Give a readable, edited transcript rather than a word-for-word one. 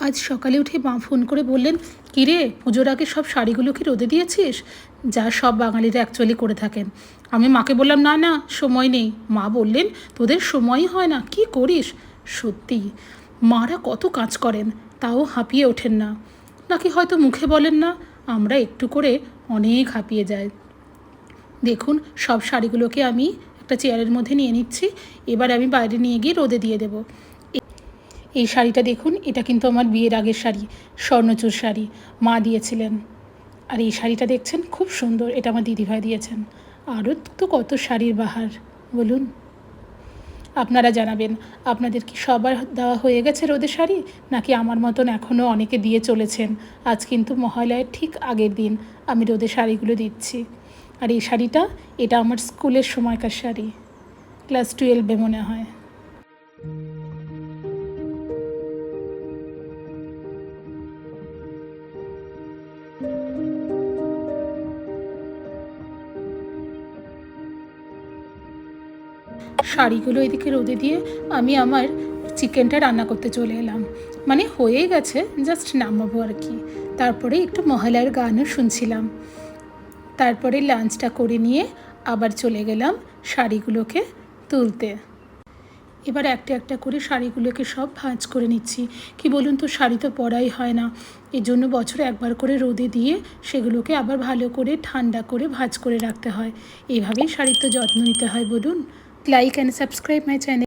আজ সকালে উঠে মা ফোন করে বললেন, কী রে, পুজোর আগে সব শাড়িগুলো কি রোদে দিয়েছিস? যা সব বাঙালিরা অ্যাকচুয়ালি করে থাকেন। আমি মাকে বললাম, না না, সময় নেই। মা বললেন, তোদের সময়ই হয় না, কি করিস? সত্যি, মারা কত কাজ করেন, তাও হাঁপিয়ে ওঠেন না। নাকি হয়তো মুখে বলেন না, আমরা একটু করে অনেক হাঁপিয়ে যাই। দেখুন, সব শাড়িগুলোকে আমি একটা চেয়ারের মধ্যে নিয়ে নিচ্ছি। এবার আমি বাইরে নিয়ে গিয়ে রোদে দিয়ে দেবো। এই শাড়িটা দেখুন, এটা কিন্তু আমার বিয়ের আগের শাড়ি, স্বর্ণচূড় শাড়ি, মা দিয়েছিলেন। আর এই শাড়িটা দেখছেন, খুব সুন্দর, এটা আমার দিদিভাই দিয়েছেন। আরও তো কত শাড়ির বাহার, বলুন। আপনারা জানাবেন, আপনাদের কি সবার দেওয়া হয়ে গেছে রোদে শাড়ি, নাকি আমার মতন এখনও অনেকে দিয়ে চলেছেন? আজ কিন্তু মহালয়ের ঠিক আগের দিন আমি রোদে শাড়িগুলো দিচ্ছি। আর এই শাড়িটা, এটা আমার স্কুলের সময়কার শাড়ি, ক্লাস 12-এ মনে হয়। শাড়িগুলো এদিকে রোদে দিয়ে আমি আমার চিকেনটা রান্না করতে চলে এলাম। মানে হয়ে গেছে, জাস্ট নামাবো আর কি। তারপরে একটু মহালয়ার গানও শুনছিলাম। তারপরে লাঞ্চটা করে নিয়ে আবার চলে গেলাম শাড়িগুলোকে তুলতে। এবার একটা একটা করে শাড়িগুলোকে সব ভাঁজ করে নিচ্ছি। কি বলুন তো, শাড়ি তো পরাই হয় না, এর জন্য বছরে একবার করে রোদে দিয়ে সেগুলোকে আবার ভালো করে ঠান্ডা করে ভাঁজ করে রাখতে হয়। এইভাবেই শাড়ির তো যত্ন নিতে হয়, বলুন। Like and subscribe my channel.